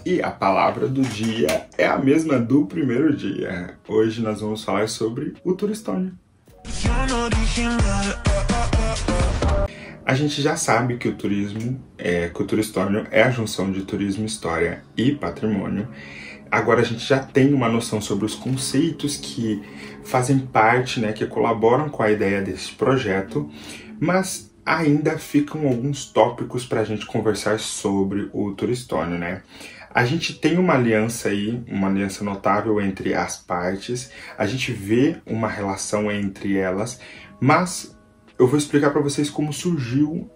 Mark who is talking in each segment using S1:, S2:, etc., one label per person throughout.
S1: E a palavra do dia é a mesma do primeiro dia. Hoje nós vamos falar sobre o turistônio. A gente já sabe que o turistônio é a junção de turismo, história e patrimônio. Agora a gente já tem uma noção sobre os conceitos que fazem parte, que colaboram com a ideia desse projeto, mas ainda ficam alguns tópicos para a gente conversar sobre o turistônio, A gente tem uma aliança aí, uma aliança notável entre as partes, a gente vê uma relação entre elas, mas eu vou explicar para vocês como surgiu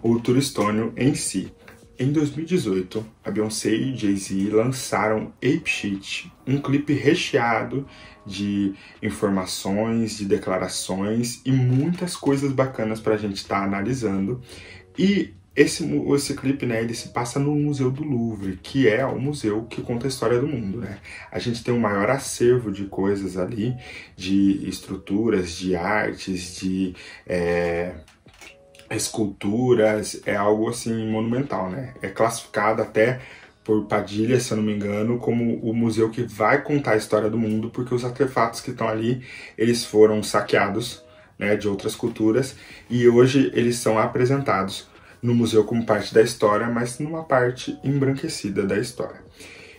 S1: o turistônio em si. Em 2018, a Beyoncé e Jay-Z lançaram Ape Shit, um clipe recheado de informações, de declarações e muitas coisas bacanas para a gente estar analisando. E esse clipe, ele se passa no Museu do Louvre, que é o museu que conta a história do mundo, A gente tem o maior acervo de coisas ali, de estruturas, de artes, de esculturas, é algo assim monumental, É classificado até por Padilha, se eu não me engano, como o museu que vai contar a história do mundo, porque os artefatos que estão ali, eles foram saqueados, de outras culturas, e hoje eles são apresentados no museu como parte da história, mas numa parte embranquecida da história.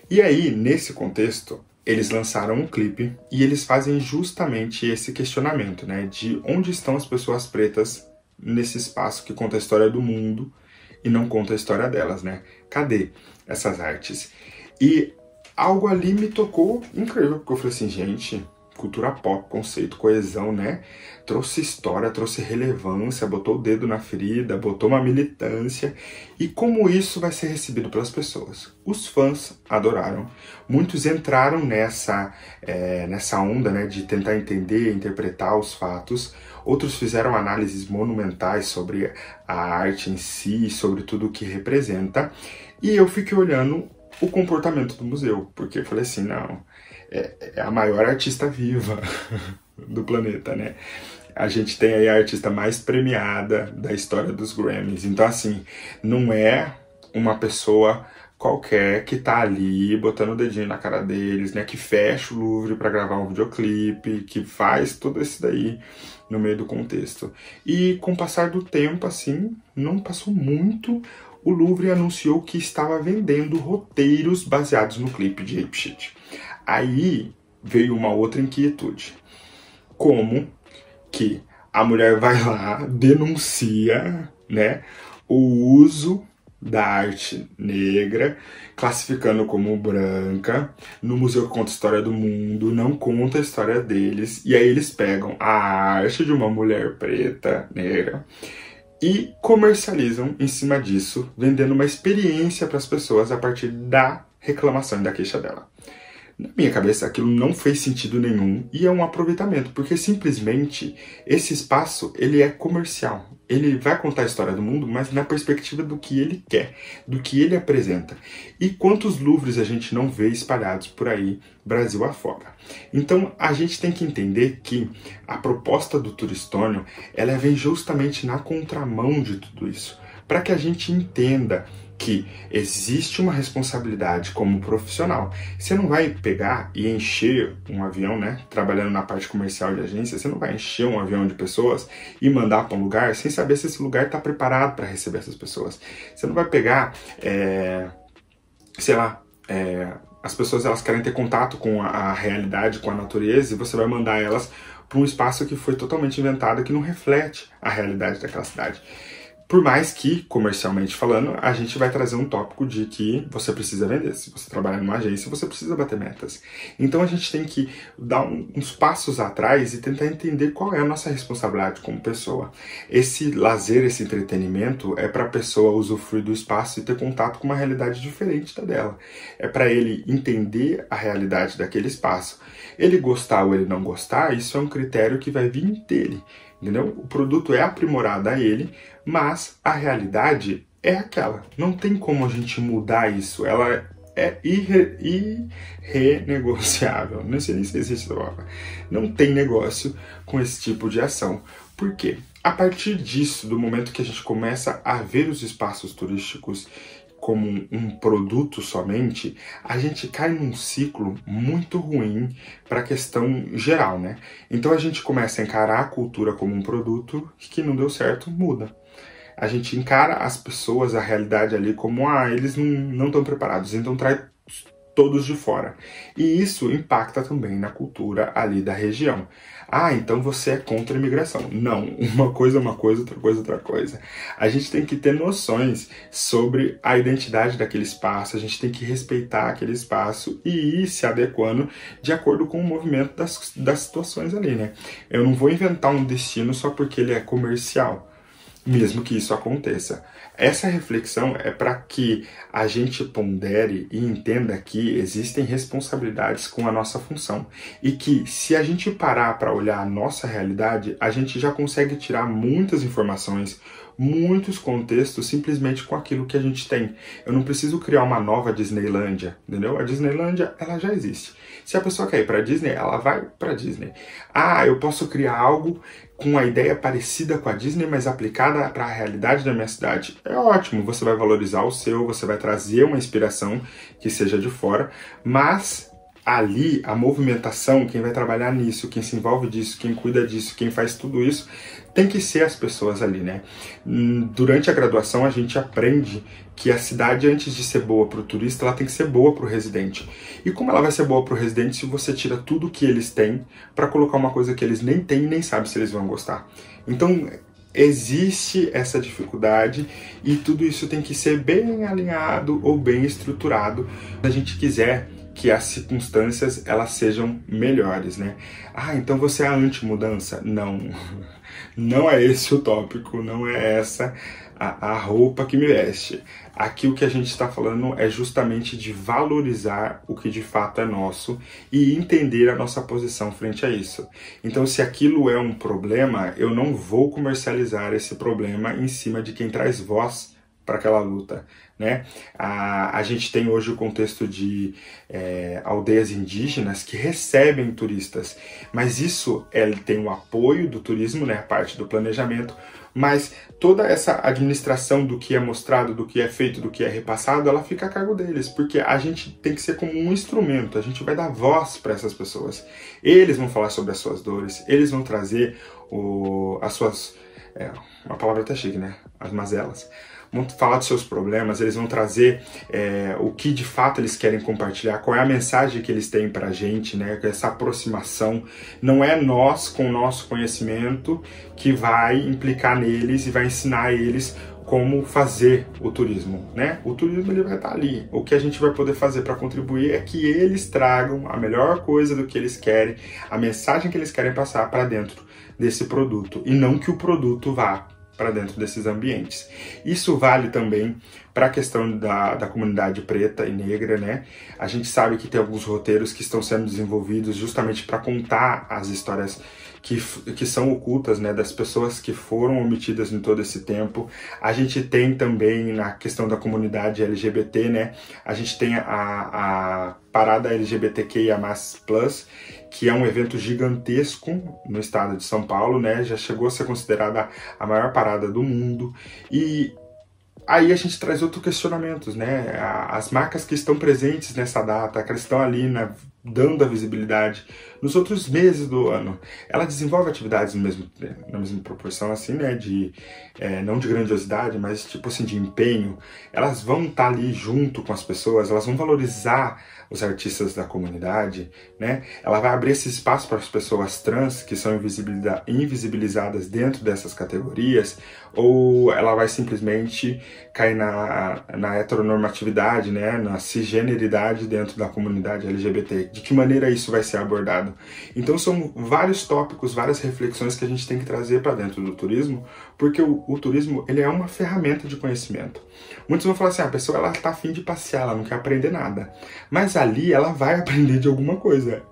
S1: E aí, nesse contexto, eles lançaram um clipe e eles fazem justamente esse questionamento, de onde estão as pessoas pretas nesse espaço que conta a história do mundo e não conta a história delas, Cadê essas artes? E algo ali me tocou incrível, porque eu falei assim, gente, cultura pop, conceito, coesão, Trouxe história, trouxe relevância, botou o dedo na ferida, botou uma militância. E como isso vai ser recebido pelas pessoas? Os fãs adoraram. Muitos entraram nessa onda, de tentar entender, interpretar os fatos. Outros fizeram análises monumentais sobre a arte em si, sobre tudo o que representa. E eu fiquei olhando o comportamento do museu, porque eu falei assim, não, é a maior artista viva do planeta, A gente tem aí a artista mais premiada da história dos Grammys. Então, assim, não é uma pessoa qualquer que tá ali botando o dedinho na cara deles, que fecha o Louvre para gravar um videoclipe, que faz tudo isso daí no meio do contexto. E com o passar do tempo, assim, não passou muito, o Louvre anunciou que estava vendendo roteiros baseados no clipe de Ape Shit. Aí veio uma outra inquietude. Como que a mulher vai lá, denuncia, o uso da arte negra, classificando como branca, no museu que conta a história do mundo, não conta a história deles, e aí eles pegam a arte de uma mulher preta, negra, e comercializam em cima disso, vendendo uma experiência para as pessoas a partir da reclamação e da queixa dela. Na minha cabeça, aquilo não fez sentido nenhum e é um aproveitamento, porque simplesmente esse espaço, ele é comercial. Ele vai contar a história do mundo, mas na perspectiva do que ele quer, do que ele apresenta. E quantos Louvres a gente não vê espalhados por aí, Brasil afora. Então, a gente tem que entender que a proposta do turistônio, ela vem justamente na contramão de tudo isso, para que a gente entenda que existe uma responsabilidade como profissional. Você não vai pegar e encher um avião, trabalhando na parte comercial de agência, você não vai encher um avião de pessoas e mandar para um lugar sem saber se esse lugar está preparado para receber essas pessoas. Você não vai pegar, as pessoas elas querem ter contato com a realidade, com a natureza, e você vai mandar elas para um espaço que foi totalmente inventado, que não reflete a realidade daquela cidade. Por mais que, comercialmente falando, a gente vai trazer um tópico de que você precisa vender. Se você trabalhar numa agência, você precisa bater metas. Então a gente tem que dar uns passos atrás e tentar entender qual é a nossa responsabilidade como pessoa. Esse lazer, esse entretenimento é para a pessoa usufruir do espaço e ter contato com uma realidade diferente da dela. É para ele entender a realidade daquele espaço. Ele gostar ou ele não gostar, isso é um critério que vai vir dele. Entendeu? O produto é aprimorado a ele, mas a realidade é aquela. Não tem como a gente mudar isso. Ela é irrenegociável. Não sei nem se existe essa palavra. Não tem negócio com esse tipo de ação. Por quê? A partir disso, do momento que a gente começa a ver os espaços turísticos como um produto somente, a gente cai num ciclo muito ruim para a questão geral, né? Então a gente começa a encarar a cultura como um produto que não deu certo, muda. A gente encara as pessoas, a realidade ali como, eles não estão preparados, então traz todos de fora. E isso impacta também na cultura ali da região. Então você é contra a imigração. Não, uma coisa é uma coisa, outra coisa é outra coisa. A gente tem que ter noções sobre a identidade daquele espaço, a gente tem que respeitar aquele espaço e ir se adequando de acordo com o movimento das situações ali, né? Eu não vou inventar um destino só porque ele é comercial, mesmo que isso aconteça. Essa reflexão é para que a gente pondere e entenda que existem responsabilidades com a nossa função e que se a gente parar para olhar a nossa realidade, a gente já consegue tirar muitas informações, muitos contextos simplesmente com aquilo que a gente tem. Eu não preciso criar uma nova Disneylândia, entendeu? A Disneylândia, ela já existe. Se a pessoa quer ir para Disney, ela vai para Disney. Eu posso criar algo com a ideia parecida com a Disney, mas aplicada para a realidade da minha cidade. É ótimo, você vai valorizar o seu, você vai trazer uma inspiração que seja de fora, mas ali a movimentação, quem vai trabalhar nisso, quem se envolve disso, quem cuida disso, quem faz tudo isso, tem que ser as pessoas ali, né? Durante a graduação a gente aprende que a cidade, antes de ser boa para o turista, ela tem que ser boa para o residente. E como ela vai ser boa para o residente se você tira tudo que eles têm para colocar uma coisa que eles nem têm e nem sabem se eles vão gostar? Então existe essa dificuldade e tudo isso tem que ser bem alinhado ou bem estruturado se a gente quiser que as circunstâncias elas sejam melhores, né? Então você é anti-mudança? Não, não é esse o tópico, não é essa a roupa que me veste. Aqui o que a gente está falando é justamente de valorizar o que de fato é nosso e entender a nossa posição frente a isso. Então, se aquilo é um problema, eu não vou comercializar esse problema em cima de quem traz voz para aquela luta, né? A gente tem hoje o contexto de aldeias indígenas que recebem turistas, mas isso tem o apoio do turismo, né? A parte do planejamento, mas toda essa administração do que é mostrado, do que é feito, do que é repassado, ela fica a cargo deles, porque a gente tem que ser como um instrumento, a gente vai dar voz para essas pessoas. Eles vão falar sobre as suas dores, eles vão trazer as suas... uma palavra até chique, né? As mazelas. Vão falar dos seus problemas, eles vão trazer o que de fato eles querem compartilhar, qual é a mensagem que eles têm pra gente, né? Essa aproximação. Não é nós, com o nosso conhecimento, que vai implicar neles e vai ensinar eles como fazer o turismo, né? O turismo ele vai estar ali. O que a gente vai poder fazer para contribuir é que eles tragam a melhor coisa do que eles querem, a mensagem que eles querem passar para dentro desse produto, e não que o produto vá para dentro desses ambientes. Isso vale também para a questão da comunidade preta e negra, né? A gente sabe que tem alguns roteiros que estão sendo desenvolvidos justamente para contar as histórias que são ocultas, né, das pessoas que foram omitidas em todo esse tempo. A gente tem também na questão da comunidade LGBT, né? A gente tem a Parada LGBTQIA++, que é um evento gigantesco no estado de São Paulo, né? Já chegou a ser considerada a maior parada do mundo. E aí a gente traz outros questionamentos, né? As marcas que estão presentes nessa data, que estão ali dando a visibilidade nos outros meses do ano, ela desenvolve atividades na mesma proporção, assim, né? Não de grandiosidade, mas tipo assim, de empenho. Elas vão estar ali junto com as pessoas, elas vão valorizar os artistas da comunidade, né? Ela vai abrir esse espaço para as pessoas trans que são invisibilizadas dentro dessas categorias, ou ela vai simplesmente cair na heteronormatividade, né? Na cisgeneridade dentro da comunidade LGBT. De que maneira isso vai ser abordado? Então são vários tópicos, várias reflexões que a gente tem que trazer para dentro do turismo, porque o turismo ele é uma ferramenta de conhecimento. Muitos vão falar assim, a pessoa ela tá afim de passear, ela não quer aprender nada. Mas ali ela vai aprender de alguma coisa.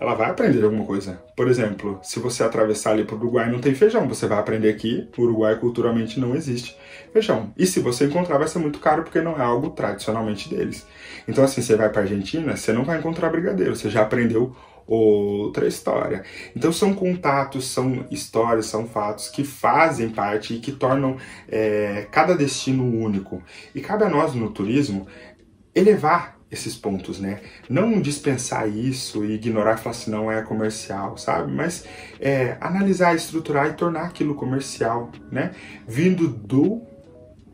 S1: Ela vai aprender de alguma coisa. Por exemplo, se você atravessar ali para o Uruguai não tem feijão, você vai aprender que o Uruguai culturalmente não existe feijão. E se você encontrar vai ser muito caro porque não é algo tradicionalmente deles. Então assim, você vai para a Argentina, você não vai encontrar brigadeiro, você já aprendeu outra história. Então são contatos, são histórias, são fatos que fazem parte e que tornam cada destino único. E cabe a nós no turismo elevar esses pontos, né? Não dispensar isso e ignorar e falar assim, não é comercial, sabe? Mas analisar, estruturar e tornar aquilo comercial, né? Vindo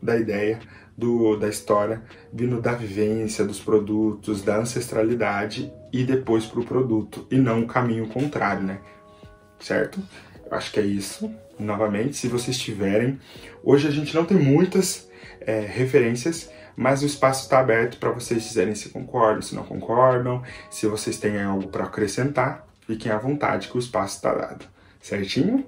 S1: da ideia, da história, vindo da vivência, dos produtos, da ancestralidade e depois para o produto, e não o caminho contrário, né? Certo? Eu acho que é isso. Novamente, se vocês tiverem... Hoje a gente não tem muitas referências, mas o espaço está aberto para vocês dizerem se concordam, se não concordam, se vocês têm algo para acrescentar, fiquem à vontade que o espaço está dado. Certinho?